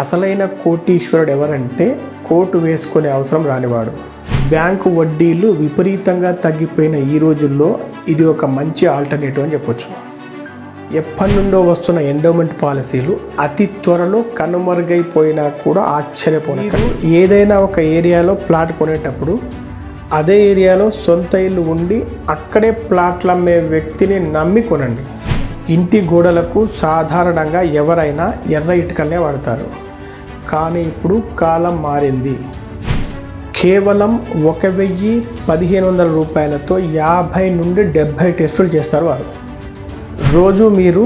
అసలైన కోటీశ్వరుడు ఎవరంటే కోటు వేసుకునే అవసరం రానివాడు. బ్యాంకు వడ్డీలు విపరీతంగా తగ్గిపోయిన ఈ రోజుల్లో ఇది ఒక మంచి ఆల్టర్నేటివ్ అని చెప్పొచ్చు. ఎప్పటి నుండో వస్తున్న ఎండోమెంట్ పాలసీలు అతి త్వరలో కనుమరుగైపోయినా కూడా ఆశ్చర్యపోనక్కర్లేదు. ఏదైనా ఒక ఏరియాలో ప్లాట్ కొనేటప్పుడు అదే ఏరియాలో సొంత ఇల్లు ఉండి అక్కడే ప్లాట్లు అమ్మే వ్యక్తిని నమ్మి కొనండి. ఇంటి గోడలకు సాధారణంగా ఎవరైనా ఎర్ర ఇటుకలనే వాడతారు. కానీ ఇప్పుడు కాలం మారింది. కేవలం 1,000-1,500 రూపాయలతో 50 నుండి 70 టెస్టులు చేస్తారు వారు. రోజు మీరు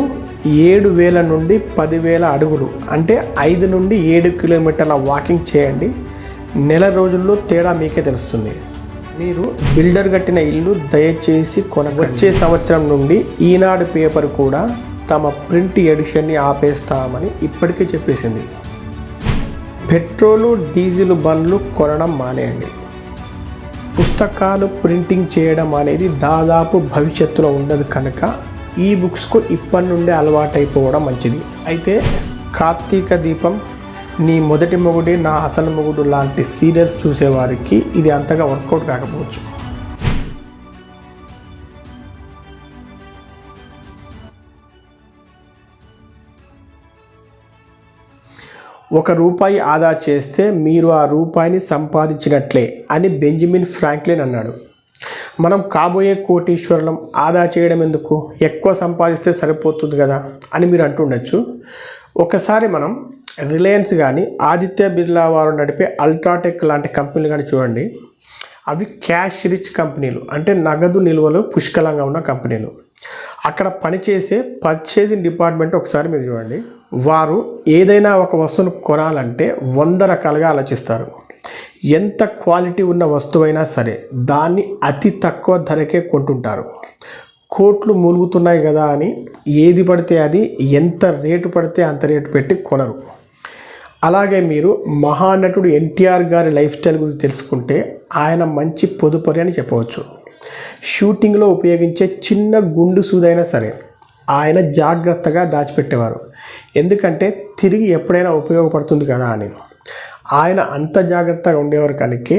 7,000 నుండి 10,000 అడుగులు అంటే 5 నుండి 7 కిలోమీటర్ల వాకింగ్ చేయండి. నెల రోజుల్లో తేడా మీకే తెలుస్తుంది. మీరు బిల్డర్ కట్టిన ఇల్లు దయచేసి వచ్చే సంవత్సరం నుండి ఈనాడు పేపర్ కూడా తమ ప్రింట్ ఎడిషన్ని ఆపేస్తామని ఇప్పటికే చెప్పేసింది. పెట్రోలు డీజిల్ బండ్లు కొనడం మానేయండి. పుస్తకాలు ప్రింటింగ్ చేయడం అనేది దాదాపు భవిష్యత్తులో ఉండదు కనుక ఈ బుక్స్కు ఇప్పటి నుండే అలవాటైపోవడం మంచిది. అయితే కార్తీక దీపం, నీ మొదటి మొగుడే నా అసలు మొగుడు లాంటి సీరియల్స్ చూసేవారికి ఇది అంతగా వర్కౌట్ కాకపోవచ్చు. ₹1 ఆదా చేస్తే మీరు ఆ రూపాయిని సంపాదించినట్లే అని బెంజమిన్ ఫ్రాంక్లిన్ అన్నాడు. మనం కాబోయే కోటీశ్వరులం ఆదా చేయడం ఎందుకు, ఎక్కువ సంపాదిస్తే సరిపోతుంది కదా అని మీరు అంటుండొచ్చు. ఒకసారి మనం రిలయన్స్ కానీ ఆదిత్య బిర్లా వారు నడిపే అల్ట్రాటెక్ లాంటి కంపెనీలు కానీ చూడండి. అవి క్యాష్ రిచ్ కంపెనీలు, అంటే నగదు నిల్వలు పుష్కలంగా ఉన్న కంపెనీలు. అక్కడ పనిచేసే పర్చేసింగ్ డిపార్ట్మెంట్ ఒకసారి మీరు చూడండి. వారు ఏదైనా ఒక వస్తువును కొనాలంటే 100 రకాలుగా ఆలోచిస్తారు. ఎంత క్వాలిటీ ఉన్న వస్తువైనా సరే దాన్ని అతి తక్కువ ధరకే కొంటుంటారు. కోట్లు మూలుగుతున్నాయి కదా అని ఏది పడితే అది, ఎంత రేటు పడితే అంత రేటు పెట్టి కొనరు. అలాగే మీరు మహానటుడు ఎన్టీఆర్ గారి లైఫ్ స్టైల్ గురించి తెలుసుకుంటే ఆయన మంచి పొదుపరి అని చెప్పవచ్చు. షూటింగ్లో ఉపయోగించే చిన్న గుండు సూదైనా సరే ఆయన జాగ్రత్తగా దాచిపెట్టేవారు. ఎందుకంటే తిరిగి ఎప్పుడైనా ఉపయోగపడుతుంది కదా అని. ఆయన అంత జాగ్రత్తగా ఉండేవారు కనుకే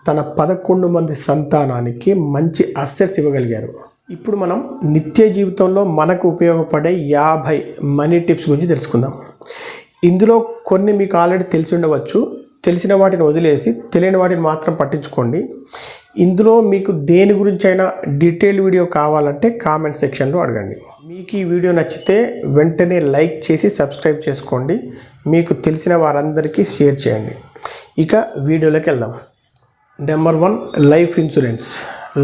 తన 11 మంది సంతానానికి మంచి అసెట్స్ ఇవ్వగలిగారు. ఇప్పుడు మనం నిత్య జీవితంలో మనకు ఉపయోగపడే 50 మనీ టిప్స్ గురించి తెలుసుకుందాం. ఇందులో కొన్ని మీకు ఆల్రెడీ తెలిసి ఉండవచ్చు. తెలిసిన వాటిని వదిలేసి తెలియని వాటిని మాత్రం పట్టించుకోండి. ఇందులో మీకు దేని గురించి అయినా డీటెయిల్ వీడియో కావాలంటే కామెంట్ సెక్షన్లో అడగండి. మీకు ఈ వీడియో నచ్చితే వెంటనే లైక్ చేసి సబ్స్క్రైబ్ చేసుకోండి. మీకు తెలిసిన వారందరికీ షేర్ చేయండి. ఇక వీడియోలోకి వెళ్దాం. Number 1, life insurance.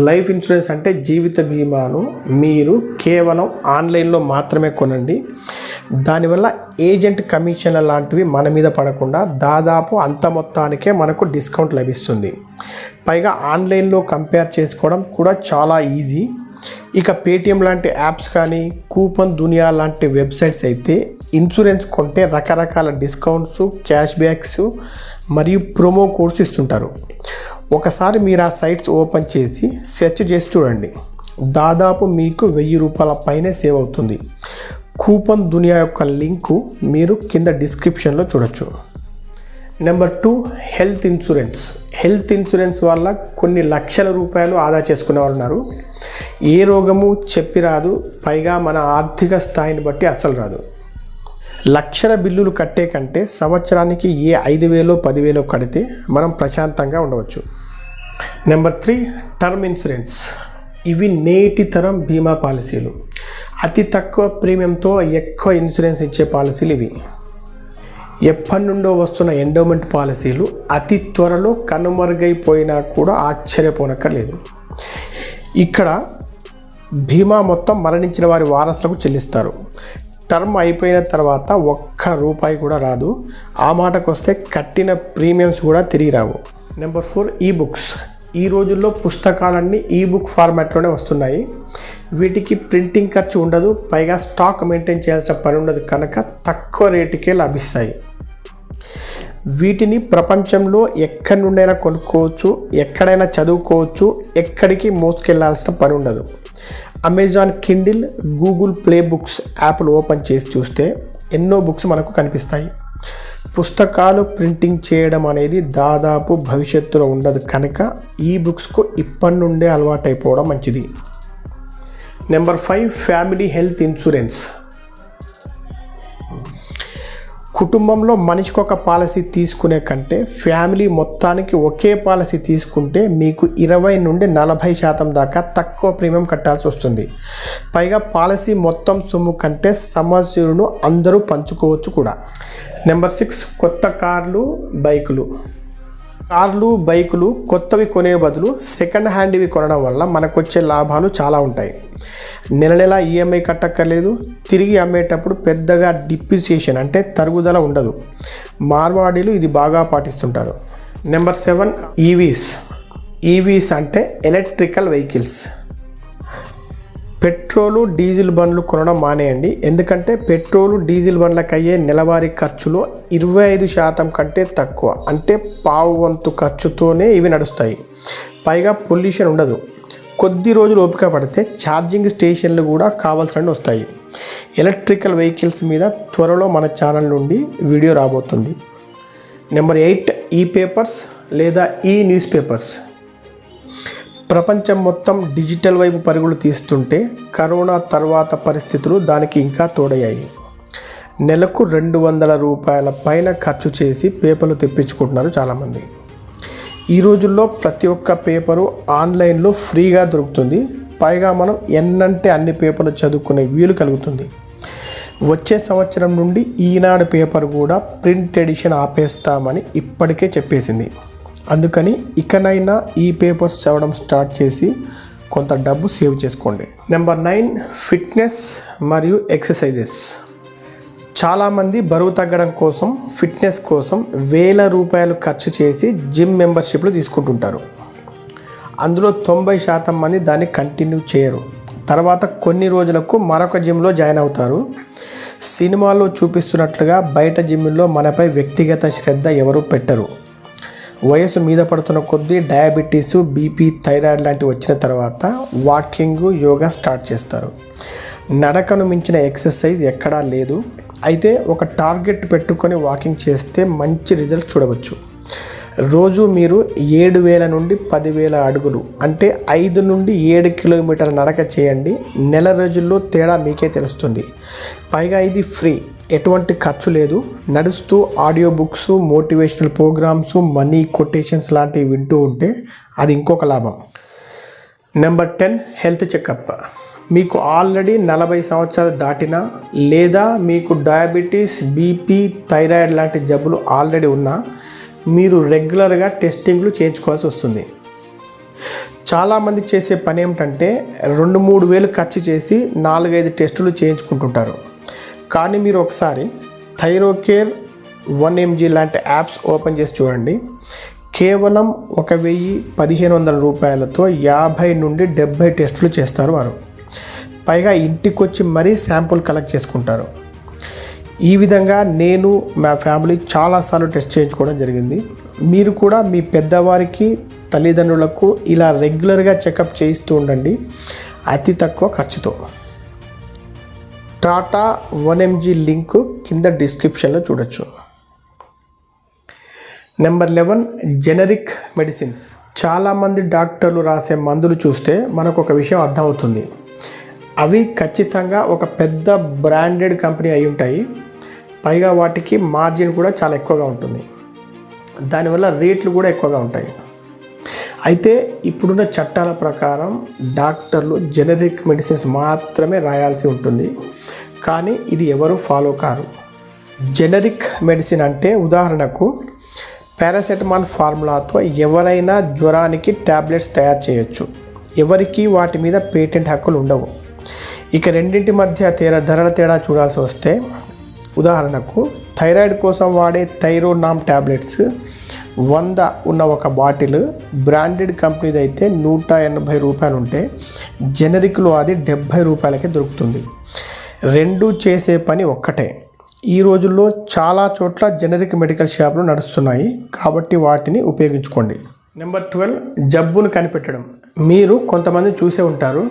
Life insurance అంటే జీవిత బీమాను మీరు కేవలం ఆన్లైన్లో మాత్రమే కొనండి. దానివల్ల ఏజెంట్ కమిషన్ల లాంటివి మన మీద పడకుండా దాదాపు అంత మొత్తానికే మనకు డిస్కౌంట్ లభిస్తుంది. పైగా ఆన్లైన్లో కంపేర్ చేసుకోవడం కూడా చాలా ఈజీ. ఇక పేటిఎం లాంటి యాప్స్ కానీ కూపన్ దునియా లాంటి వెబ్సైట్స్ అయితే ఇన్సూరెన్స్ కొంటే రకరకాల డిస్కౌంట్స్, క్యాష్ బ్యాక్స్ మరియు ప్రోమో కోడ్స్ ఇస్తుంటారు. ఒకసారి మీరు ఆ సైట్స్ ఓపెన్ చేసి సెర్చ్ చేసి చూడండి. దాదాపు మీకు ₹1,000 పైనే సేవ్ అవుతుంది. కూపన్ దునియా యొక్క లింకు మీరు కింద డిస్క్రిప్షన్లో చూడొచ్చు. Number 2, health insurance. Health insurance వల్ల కొన్ని లక్షల రూపాయలు ఆదా చేసుకునే వాళ్ళు ఉన్నారు. ఏ రోగము చెప్పి రాదు, పైగా మన ఆర్థిక స్థాయిని బట్టి అస్సలు రాదు. లక్షల బిల్లులు కట్టే కంటే సంవత్సరానికి ఏ 5,000 10,000 కడితే మనం ప్రశాంతంగా ఉండవచ్చు. Number 3, term insurance. ఇవి నేటి తరం బీమా పాలసీలు. అతి తక్కువ ప్రీమియంతో ఎక్కువ ఇన్సూరెన్స్ ఇచ్చే పాలసీలు ఇవి. ఎప్పటి నుండో వస్తున్న ఎండోమెంట్ పాలసీలు అతి త్వరలో కనుమరుగైపోయినా కూడా ఆశ్చర్యపోనక్కర్లేదు. ఇక్కడ బీమా మొత్తం మరణించిన వారి వారసులకు చెల్లిస్తారు. టర్మ్ అయిపోయిన తర్వాత ₹1 కూడా రాదు. ఆ మాటకు వస్తే కట్టిన ప్రీమియమ్స్ కూడా తిరిగి రావు. Number 4, ebooks. ఈ రోజుల్లో పుస్తకాలన్నీ ఈబుక్ ఫార్మాట్లోనే వస్తున్నాయి. వీటికి ప్రింటింగ్ ఖర్చు ఉండదు, పైగా స్టాక్ మెయింటైన్ చేయాల్సిన పని ఉండదు కనుక తక్కువ రేటుకే లభిస్తాయి. వీటిని ప్రపంచంలో ఎక్కడి నుండైనా కొనుక్కోవచ్చు, ఎక్కడైనా చదువుకోవచ్చు, ఎక్కడికి మోసుకెళ్లాల్సిన పని ఉండదు. Amazon Kindle, Google play books యాప్లు ఓపెన్ చేసి చూస్తే ఎన్నో బుక్స్ మనకు కనిపిస్తాయి. పుస్తకాలు ప్రింటింగ్ చేయడం అనేది దాదాపు భవిష్యత్తులో ఉండదు కనుక ఈ బుక్స్కు ఇప్పటి నుండే అలవాటైపోవడం మంచిది. Number 5 family health insurance. కుటుంబంలో మనిషికి ఒక పాలసీ తీసుకునే కంటే ఫ్యామిలీ మొత్తానికి ఒకే పాలసీ తీసుకుంటే మీకు 20 నుండి 40% దాకా తక్కువ ప్రీమియం కట్టాల్సి వస్తుంది. పైగా పాలసీ మొత్తం సొమ్ము కంటే సమస్యలను అందరూ పంచుకోవచ్చు కూడా. నెంబర్ 6 కొత్త కార్లు బైకులు కొత్తవి కొనే బదులు సెకండ్ హ్యాండ్వి కొనడం వల్ల మనకు వచ్చే లాభాలు చాలా ఉంటాయి. నెల ఈఎంఐ కట్టక్కర్లేదు. తిరిగి అమ్మేటప్పుడు పెద్దగా డిప్రిసియేషన్ అంటే తరుగుదల ఉండదు. మార్వాడీలు ఇది బాగా పాటిస్తుంటారు. నెంబర్ 7 ఈవీస్ అంటే ఎలక్ట్రికల్ వెహికల్స్. పెట్రోలు డీజిల్ బండ్లు కొనడం మానేయండి. ఎందుకంటే పెట్రోలు డీజిల్ బండ్లకు అయ్యే నెలవారీ ఖర్చులో 25% కంటే తక్కువ అంటే పావు వంతు ఖర్చుతోనే ఇవి నడుస్తాయి. పైగా పొల్యూషన్ ఉండదు. కొద్ది రోజులు ఓపిక పడితే ఛార్జింగ్ స్టేషన్లు కూడా కావాల్సినవి వస్తాయి. ఎలక్ట్రికల్ వెహికల్స్ మీద త్వరలో మన ఛానల్ నుండి వీడియో రాబోతుంది. నెంబర్ 8 ఈ పేపర్స్ లేదా ఈ న్యూస్ పేపర్స్. ప్రపంచం మొత్తం డిజిటల్ వైపు పరుగులు తీస్తుంటే కరోనా తర్వాత పరిస్థితులు దానికి ఇంకా తోడయ్యాయి. నెలకు 200 రూపాయల పైన ఖర్చు చేసి పేపర్లు తెప్పించుకుంటున్నారు చాలామంది. ఈ రోజుల్లో ప్రతి ఒక్క పేపరు ఆన్లైన్లో ఫ్రీగా దొరుకుతుంది. పైగా మనం ఎన్నంటే అన్ని పేపర్లు చదువుకునే వీలు కలుగుతుంది. వచ్చే సంవత్సరం నుండి ఈనాడు పేపర్ కూడా ప్రింట్ ఎడిషన్ ఆపేస్తామని ఇప్పటికే చెప్పేసింది. అందుకని ఇకనైనా ఈ పేపర్స్ చదవడం స్టార్ట్ చేసి కొంత డబ్బు సేవ్ చేసుకోండి. నెంబర్ 9 ఫిట్నెస్ మరియు ఎక్సర్సైజెస్. చాలామంది బరువు తగ్గడం కోసం ఫిట్నెస్ కోసం వేల రూపాయలు ఖర్చు చేసి జిమ్ మెంబర్షిప్లు తీసుకుంటుంటారు. అందులో 90% మంది దాన్ని కంటిన్యూ చేయరు. తర్వాత కొన్ని రోజులకు మరొక జిమ్లో జాయిన్ అవుతారు. సినిమాల్లో చూపిస్తున్నట్లుగా బయట జిమ్లో మనపై వ్యక్తిగత శ్రద్ధ ఎవరూ పెట్టరు. వయసు మీద పడుతున్న కొద్దీ డయాబెటీస్, బీపీ, థైరాయిడ్ లాంటివి వచ్చిన తర్వాత వాకింగ్, యోగా స్టార్ట్ చేస్తారు. నడకను మించిన ఎక్సర్సైజ్ ఎక్కడా లేదు. అయితే ఒక టార్గెట్ పెట్టుకొని వాకింగ్ చేస్తే మంచి రిజల్ట్ చూడవచ్చు. రోజు మీరు 7,000 నుండి 10,000 అడుగులు అంటే 5 నుండి 7 కిలోమీటర్ల నడక చేయండి. నెల రోజుల్లో తేడా మీకే తెలుస్తుంది. పైగా ఇది ఫ్రీ, ఎటువంటి ఖర్చు లేదు. నడుస్తూ audio books, motivational programmes, money quotations లాంటివి వింటూ ఉంటే అది ఇంకొక లాభం. Number 10 health checkup. మీకు ఆల్రెడీ 40 సంవత్సరాలు దాటినా లేదా మీకు డయాబెటీస్, బీపీ, థైరాయిడ్ లాంటి జబ్బులు ఆల్రెడీ ఉన్నా మీరు రెగ్యులర్గా టెస్టింగ్లు చేయించుకోవాల్సి వస్తుంది. చాలామంది చేసే పని ఏమిటంటే 2-3 వేలు ఖర్చు చేసి 4-5 టెస్టులు చేయించుకుంటుంటారు. కానీ మీరు ఒకసారి థైరోకేర్ 1 mg లాంటి యాప్స్ ఓపెన్ చేసి చూడండి. కేవలం 1,000-1,500 రూపాయలతో 50 నుండి 70 టెస్టులు చేస్తారు వారు. పైగా ఇంటికి వచ్చి మరీ శాంపుల్ కలెక్ట్ చేసుకుంటారు. ఈ విధంగా నేను మా ఫ్యామిలీ చాలాసార్లు టెస్ట్ చేయించుకోవడం జరిగింది. మీరు కూడా మీ పెద్దవారికి, తల్లిదండ్రులకు ఇలా రెగ్యులర్గా చెకప్ చేయిస్తూ ఉండండి అతి తక్కువ ఖర్చుతో. టాటా 1 mg లింక్ కింద డిస్క్రిప్షన్లో చూడొచ్చు. Number 11 generic medicines. చాలామంది డాక్టర్లు రాసే మందులు చూస్తే మనకు ఒక విషయం అర్థమవుతుంది. అవి ఖచ్చితంగా ఒక పెద్ద బ్రాండెడ్ కంపెనీ అయి ఉంటాయి. పైగా వాటికి మార్జిన్ కూడా చాలా ఎక్కువగా ఉంటుంది. దానివల్ల రేట్లు కూడా ఎక్కువగా ఉంటాయి. అయితే ఇప్పుడున్న చట్టాల ప్రకారం డాక్టర్లు జెనరిక్ మెడిసిన్స్ మాత్రమే రాయాల్సి ఉంటుంది. కానీ ఇది ఎవరు ఫాలో కారు. జెనరిక్ మెడిసిన్ అంటే ఉదాహరణకు పారాసెటమాల్ ఫార్ములాతో ఎవరైనా జ్వరానికి ట్యాబ్లెట్స్ తయారు చేయొచ్చు. ఎవరికి వాటి మీద పేటెంట్ హక్కులు ఉండవు. ఇక రెండింటి మధ్య ధరల తేడా చూడాల్సి వస్తే ఉదాహరణకు థైరాయిడ్ కోసం వాడే థైరోనామ్ ట్యాబ్లెట్స్ 100 ఉన్న ఒక బాటిల్ బ్రాండెడ్ కంపెనీది అయితే 180 రూపాయలు ఉంటే జెనరిక్లో అది 70 రూపాయలకే దొరుకుతుంది. రెండు చేసే పని ఒక్కటే. ఈ రోజుల్లో చాలా చోట్ల జెనరిక్ మెడికల్ షాపులు నడుస్తున్నాయి కాబట్టి వాటిని ఉపయోగించుకోండి. నెంబర్ 12 జబ్బును కనిపెట్టడం. మీరు కొంతమంది చూసే ఉంటారు.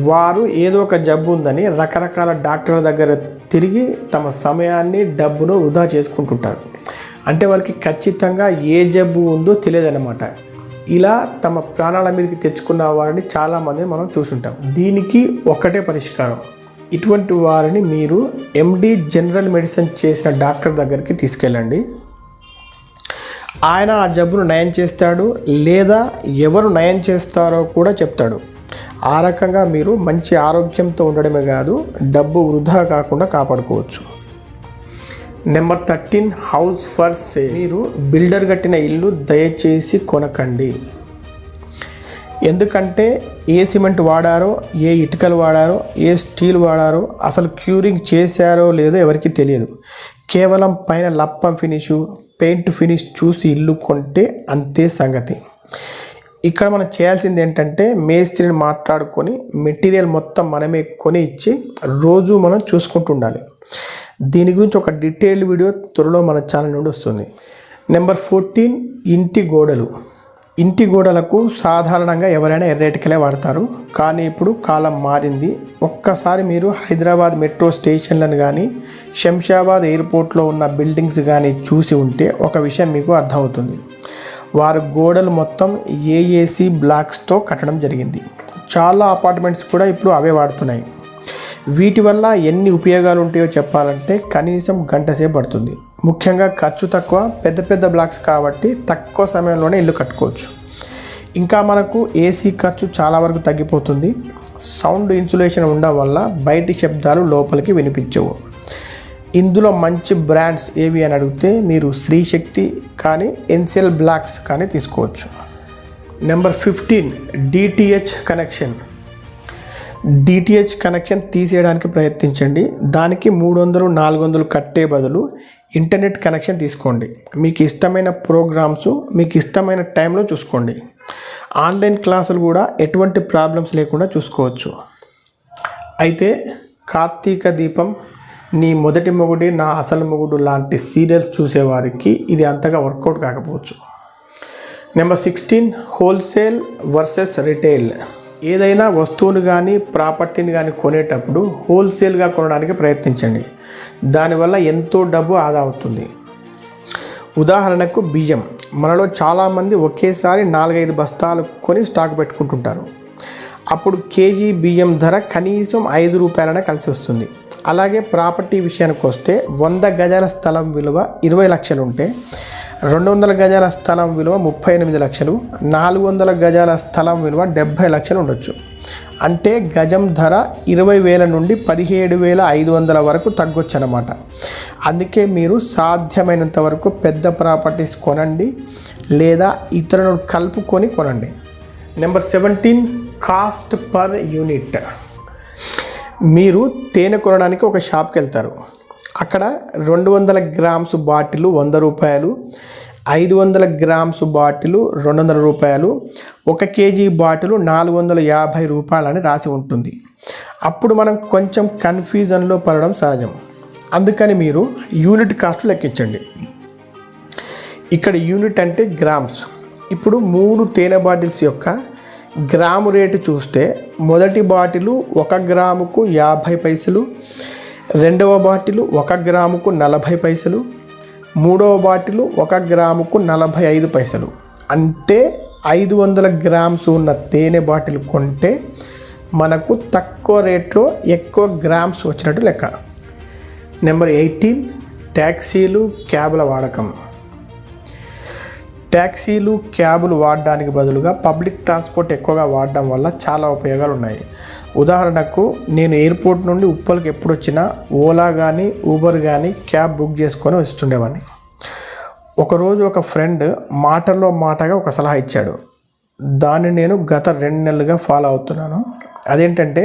వారు ఏదో ఒక జబ్బు ఉందని రకరకాల డాక్టర్ల దగ్గర తిరిగి తమ సమయాన్ని, డబ్బును వృధా చేసుకుంటుంటారు. అంటే వారికి ఖచ్చితంగా ఏ జబ్బు ఉందో తెలియదన్నమాట. ఇలా తమ ప్రాణాల మీదకి తెచ్చుకున్న వారిని చాలామంది మనం చూసుంటాం. దీనికి ఒక్కటే పరిష్కారం. ఇటువంటి వారిని మీరు ఎండి జనరల్ మెడిసిన్ చేసిన డాక్టర్ దగ్గరికి తీసుకెళ్ళండి. ఆయన ఆ జబ్బును నయం చేస్తాడు, లేదా ఎవరు నయం చేస్తారో కూడా చెప్తాడు. ఆ రకంగా మీరు మంచి ఆరోగ్యంతో ఉండడమే కాదు, డబ్బు వృధా కాకుండా కాపాడుకోవచ్చు. Number 13, house for sale. మీరు బిల్డర్ కట్టిన ఇల్లు దయచేసి కొనకండి. ఎందుకంటే ఏ సిమెంట్ వాడారో, ఏ ఇటుకలు వాడారో, ఏ స్టీల్ వాడారో, అసలు క్యూరింగ్ చేశారో లేదో ఎవరికి తెలియదు. కేవలం పైన లప్పం ఫినిషు, పెయింట్ ఫినిష్ చూసి ఇల్లు కొంటే అంతే సంగతి. ఇక్కడ మనం చేయాల్సింది ఏంటంటే మేస్త్రిని మాట్లాడుకొని మెటీరియల్ మొత్తం మనమే కొని ఇచ్చి రోజు మనం చూసుకుంటూ ఉండాలి. దీని గురించి ఒక డీటెయిల్డ్ వీడియో త్వరలో మన ఛానల్ నుండి వస్తుంది. నెంబర్ 14, ఇంటి గోడలు. ఇంటి గోడలకు సాధారణంగా ఎవరైనా ఎర్రటికలే వాడతారు, కానీ ఇప్పుడు కాలం మారింది. ఒక్కసారి మీరు హైదరాబాద్ మెట్రో స్టేషన్లను కానీ, శంషాబాద్ ఎయిర్పోర్ట్లో ఉన్న బిల్డింగ్స్ కానీ చూసి ఉంటే ఒక విషయం మీకు అర్థమవుతుంది. వారు గోడలు మొత్తం AAC బ్లాక్స్తో కట్టడం జరిగింది. చాలా అపార్ట్మెంట్స్ కూడా ఇప్పుడు అవే వాడుతున్నాయి. వీటి వల్ల ఎన్ని ఉపయోగాలు ఉంటాయో చెప్పాలంటే కనీసం గంట సేపు పడుతుంది. ముఖ్యంగా ఖర్చు తక్కువ, పెద్ద పెద్ద బ్లాక్స్ కాబట్టి తక్కువ సమయంలోనే ఇల్లు కట్టుకోవచ్చు. ఇంకా మనకు AC ఖర్చు చాలా వరకు తగ్గిపోతుంది. సౌండ్ ఇన్సులేషన్ ఉండడం వల్ల బయటి శబ్దాలు లోపలికి వినిపించవు. ఇందులో మంచి బ్రాండ్స్ ఏవి అని అడిగితే మీరు శ్రీశక్తి కానీ, ఎన్సెల్ బ్లాక్స్ కానీ తీసుకోవచ్చు. Number 15, DTH connection. DTH connection తీసేయడానికి ప్రయత్నించండి. దానికి 300-400 కట్టే బదులు ఇంటర్నెట్ కనెక్షన్ తీసుకోండి. మీకు ఇష్టమైన ప్రోగ్రామ్స్ మీకు ఇష్టమైన టైంలో చూసుకోండి. ఆన్లైన్ క్లాసులు కూడా ఎటువంటి ప్రాబ్లమ్స్ లేకుండా చూసుకోవచ్చు. అయితే కార్తీక దీపం, నీ మొదటి మొగుడి నా అసలు మొగుడు లాంటి సీరియల్స్ చూసేవారికి ఇది అంతగా వర్కౌట్ కాకపోవచ్చు. Number 16, wholesale versus retail. ఏదైనా వస్తువును కానీ ప్రాపర్టీని కానీ కొనేటప్పుడు హోల్సేల్గా కొనడానికి ప్రయత్నించండి. దానివల్ల ఎంతో డబ్బు ఆదా అవుతుంది. ఉదాహరణకు బియ్యం. మనలో చాలామంది ఒకేసారి 4-5 బస్తాలు కొని స్టాక్ పెట్టుకుంటుంటారు. అప్పుడు కేజీ బియ్యం ధర కనీసం 5 రూపాయలనే కలిసి వస్తుంది. అలాగే ప్రాపర్టీ విషయానికి వస్తే 100 గజాల స్థలం విలువ 20 లక్షలు ఉంటే 200 గజాల స్థలం విలువ 38 లక్షలు, 400 గజాల స్థలం విలువ 70 లక్షలు ఉండొచ్చు. అంటే గజం ధర 20,000 నుండి 17,500 వరకు తగ్గొచ్చు అన్నమాట. అందుకే మీరు సాధ్యమైనంత వరకు పెద్ద ప్రాపర్టీస్ కొనండి, లేదా ఇతరులను కలుపుకొని కొనండి. Number 17, cost per unit. మీరు తేనె కొనడానికి ఒక షాప్కి వెళ్తారు. అక్కడ 200 గ్రామ్స్ బాటిల్ 100 రూపాయలు, 500 గ్రామ్స్ బాటిల్ 200 రూపాయలు, 1 కేజీ బాటిల్ 450 రూపాయలు అని రాసి ఉంటుంది. అప్పుడు మనం కొంచెం కన్ఫ్యూజన్లో పడడం సహజం. అందుకని మీరు యూనిట్ కాస్ట్ లెక్కించండి. ఇక్కడ యూనిట్ అంటే గ్రామ్స్. ఇప్పుడు 3 తేనె బాటిల్స్ యొక్క గ్రాము రేటు చూస్తే మొదటి బాటిలు 1 గ్రాముకు 50 పైసలు, రెండవ బాటిలు 1 గ్రాముకు 40 పైసలు, మూడవ బాటిలు 1 గ్రాముకు 45 పైసలు. అంటే 500 గ్రామ్స్ ఉన్న తేనె బాటిల్ కొంటే మనకు తక్కువ రేట్లో ఎక్కువ గ్రామ్స్ వచ్చినట్టు లెక్క. నెంబర్ 18, ట్యాక్సీలు, క్యాబ్ల వాడకం. ట్యాక్సీలు, క్యాబులు వాడడానికి బదులుగా పబ్లిక్ ట్రాన్స్పోర్ట్ ఎక్కువగా వాడడం వల్ల చాలా ఉపయోగాలు ఉన్నాయి. ఉదాహరణకు నేను ఎయిర్పోర్ట్ నుండి ఉప్పల్కి ఎప్పుడు వచ్చినా ఓలా కానీ, ఊబర్ కానీ క్యాబ్ బుక్ చేసుకొని వస్తుండేవాడిని. ఒకరోజు ఒక ఫ్రెండ్ మాటల్లో మాటగా ఒక సలహా ఇచ్చాడు. దాన్ని నేను గత 2 నెలలుగా ఫాలో అవుతున్నాను. అదేంటంటే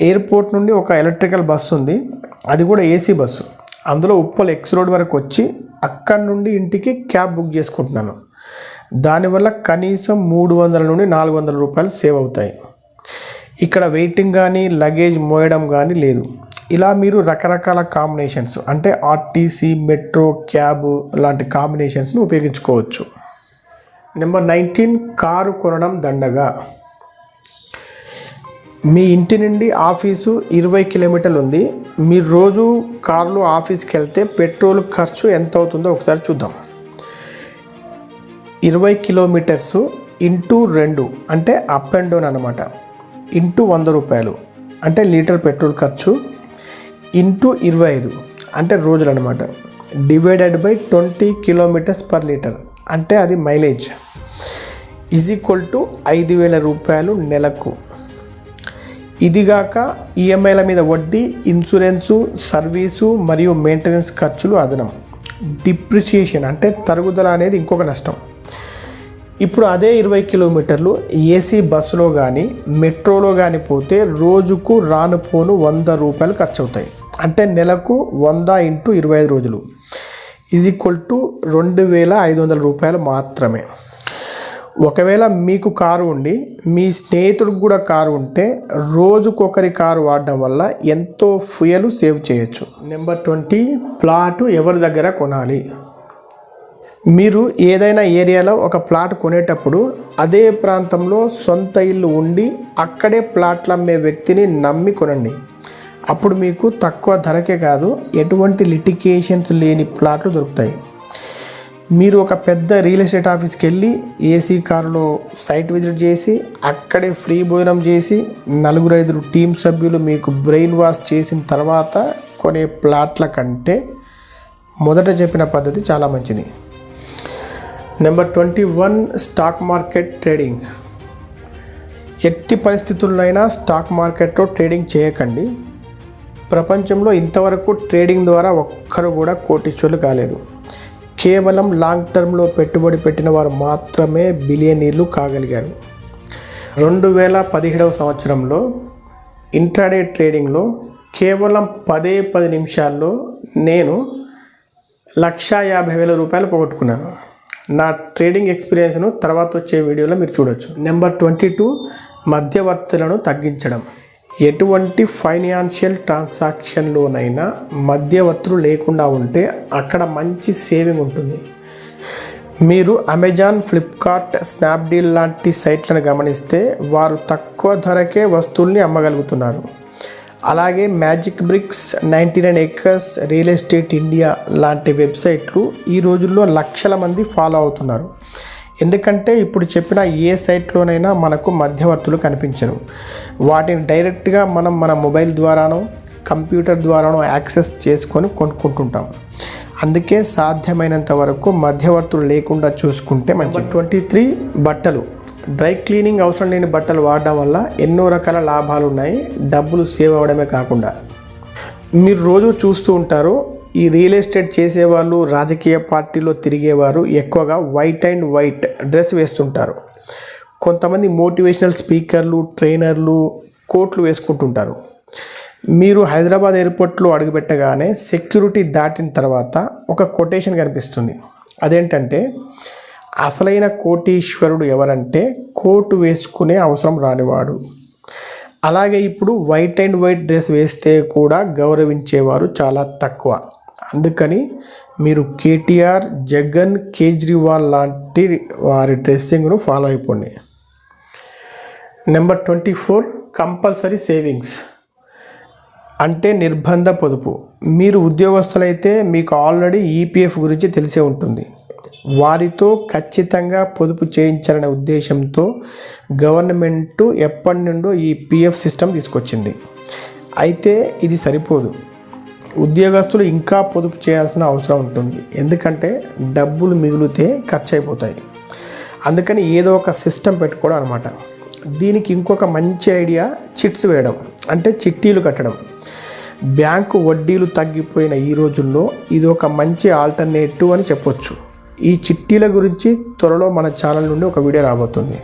ఎయిర్పోర్ట్ నుండి ఒక ఎలక్ట్రికల్ బస్సు ఉంది, అది కూడా AC బస్సు. అందులో ఉప్పల్ X రోడ్ వరకు వచ్చి అక్కడి నుండి ఇంటికి క్యాబ్ బుక్ చేసుకుంటున్నాను. దానివల్ల కనీసం 300 నుండి 400 రూపాయలు సేవ్ అవుతాయి. ఇక్కడ వెయిటింగ్ కానీ, లగేజ్ మోయడం కానీ లేదు. ఇలా మీరు రకరకాల కాంబినేషన్స్ అంటే RTC, మెట్రో, క్యాబ్ లాంటి కాంబినేషన్స్ను ఉపయోగించుకోవచ్చు. నెంబర్ 19, కారు కొనడం దండగా. మీ ఇంటి నుండి ఆఫీసు 20 కిలోమీటర్లు ఉంది. మీరు రోజు కారులో ఆఫీస్కి వెళ్తే పెట్రోల్ ఖర్చు ఎంత అవుతుందో ఒకసారి చూద్దాం. 20 కిలోమీటర్స్ ఇంటూ 2 అంటే అప్ అండ్ డౌన్ అనమాట, ఇంటూ 100 రూపాయలు అంటే లీటర్ పెట్రోల్ ఖర్చు, ఇంటూ 25 అంటే రోజులు అనమాట, divided by 20 kilometres per litre అంటే అది మైలేజ్, ఈజ్ ఈక్వల్ టు 5,000 రూపాయలు నెలకు. ఇదిగాక ఈఎంఐల మీద వడ్డీ, ఇన్సూరెన్సు, సర్వీసు మరియు మెయింటెనెన్స్ ఖర్చులు అదనం. డిప్రిసియేషన్ అంటే తరుగుదల అనేది ఇంకొక నష్టం. ఇప్పుడు అదే 20 కిలోమీటర్లు ఏసీ బస్సులో కానీ మెట్రోలో కానీ పోతే రోజుకు రానుపోను 100 రూపాయలు ఖర్చు అవుతాయి. అంటే నెలకు 100 ఇంటూ 25 రోజులు ఈజ్ ఈక్వల్ టు 2,500 రూపాయలు మాత్రమే. ఒకవేళ మీకు కారు ఉండి మీ స్నేహితుడికి కూడా కారు ఉంటే రోజుకొకరి కారు వాడడం వల్ల ఎంతో ఫ్యూయల్ సేవ్ చేయొచ్చు. నెంబర్ 20, ప్లాటు ఎవరి దగ్గర కొనాలి. మీరు ఏదైనా ఏరియాలో ఒక ప్లాట్ కొనేటప్పుడు అదే ప్రాంతంలో సొంత ఇల్లు ఉండి అక్కడే ప్లాట్లు అమ్మే వ్యక్తిని నమ్మి కొనండి. అప్పుడు మీకు తక్కువ ధరకే కాదు, ఎటువంటి లిటిగేషన్స్ లేని ప్లాట్లు దొరుకుతాయి. మీరు ఒక పెద్ద రియల్ ఎస్టేట్ ఆఫీస్కి వెళ్ళి ఏసీ కారులో సైట్ విజిట్ చేసి అక్కడే ఫ్రీ భోజనం చేసి 4-5 టీం సభ్యులు మీకు బ్రెయిన్ వాష్ చేసిన తర్వాత కొనే ప్లాట్ల కంటే మొదట చెప్పిన పద్ధతి చాలా మంచిది. Number 21, stock market trading. ఎట్టి పరిస్థితుల్లోనైనా స్టాక్ మార్కెట్లో ట్రేడింగ్ చేయకండి. ప్రపంచంలో ఇంతవరకు ట్రేడింగ్ ద్వారా ఒక్కరు కూడా కోటీశ్వరులు కాలేదు. కేవలం లాంగ్ టర్మ్లో పెట్టుబడి పెట్టిన వారు మాత్రమే బిలియనీర్లు కాగలిగారు. 2017 సంవత్సరంలో ఇంట్రాడే ట్రేడింగ్లో కేవలం 10 నిమిషాల్లో నేను 1,50,000 రూపాయలు పోగొట్టుకున్నాను. నా ట్రేడింగ్ ఎక్స్పీరియన్స్ను తర్వాత వచ్చే వీడియోలో మీరు చూడొచ్చు. నెంబర్ 22, మధ్యవర్తులను తగ్గించడం. ఎటువంటి ఫైనాన్షియల్ ట్రాన్సాక్షన్లోనైనా మధ్యవర్తులు లేకుండా ఉంటే అక్కడ మంచి సేవింగ్ ఉంటుంది. మీరు అమెజాన్, ఫ్లిప్కార్ట్, స్నాప్డీల్ లాంటి సైట్లను గమనిస్తే వారు తక్కువ ధరకే వస్తువుల్ని అమ్మగలుగుతున్నారు. అలాగే Magic Bricks, 99 acres, real estate India లాంటి వెబ్సైట్లు ఈ రోజుల్లో లక్షల మంది ఫాలో అవుతున్నారు. ఎందుకంటే ఇప్పుడు చెప్పిన ఏ సైట్లోనైనా మనకు మధ్యవర్తులు కనిపించరు. వాటిని డైరెక్ట్గా మనం మన మొబైల్ ద్వారానో కంప్యూటర్ ద్వారానో యాక్సెస్ చేసుకొని కొనుక్కుంటుంటాం. అందుకే సాధ్యమైనంత వరకు మధ్యవర్తులు లేకుండా చూసుకుంటే మంచిది. 23, బట్టలు. డ్రై క్లీనింగ్ అవసరం లేని బట్టలు వాడడం వల్ల ఎన్నో రకాల లాభాలు ఉన్నాయి, డబ్బులు సేవ్ అవ్వడమే కాకుండా. మీరు రోజు చూస్తూ ఉంటారు, ఈ రియల్ ఎస్టేట్ చేసేవాళ్ళు, రాజకీయ పార్టీలో తిరిగేవారు ఎక్కువగా వైట్ అండ్ వైట్ డ్రెస్ వేస్తుంటారు. కొంతమంది మోటివేషనల్ స్పీకర్లు, ట్రైనర్లు కోట్లు వేసుకుంటుంటారు. మీరు హైదరాబాద్ ఎయిర్పోర్ట్లో అడుగుపెట్టగానే సెక్యూరిటీ దాటిన తర్వాత ఒక కొటేషన్ కనిపిస్తుంది. అదేంటంటే, అసలైన కోటీశ్వరుడు ఎవరంటే కోటు వేసుకునే అవసరం రానివాడు. అలాగే ఇప్పుడు వైట్ అండ్ వైట్ డ్రెస్ వేస్తే కూడా గౌరవించేవారు చాలా తక్కువ. అందుకని మీరు కేటీఆర్, జగన్, కేజ్రీవాల్ లాంటి వారి డ్రెస్సింగ్ను ఫాలో అయిపోండి. నెంబర్ 24, కంపల్సరీ సేవింగ్స్ అంటే నిర్బంధ పొదుపు. మీరు ఉద్యోగస్తులైతే మీకు ఆల్రెడీ ఈపీఎఫ్ గురించి తెలిసే ఉంటుంది. వారితో ఖచ్చితంగా పొదుపు చేయించాలనే ఉద్దేశంతో గవర్నమెంట్ ఎప్పటి నుండో ఈ పిఎఫ్ సిస్టమ్ తీసుకొచ్చింది. అయితే ఇది సరిపోదు, ఉద్యోగస్తులు ఇంకా పొదుపు చేయాల్సిన అవసరం ఉంటుంది. ఎందుకంటే డబ్బులు మిగిలితే ఖర్చు అయిపోతాయి. అందుకని ఏదో ఒక సిస్టమ్ పెట్టుకోవడం అనమాట. దీనికి ఇంకొక మంచి ఐడియా చిట్స్ వేయడం, అంటే చిట్టీలు కట్టడం. బ్యాంకు వడ్డీలు తగ్గిపోయిన ఈ రోజుల్లో ఇది ఒక మంచి ఆల్టర్నేటివ్ అని చెప్పొచ్చు. ఈ చిట్టీల గురించి త్వరలో మన ఛానల్ నుండి ఒక వీడియో రాబోతుంది.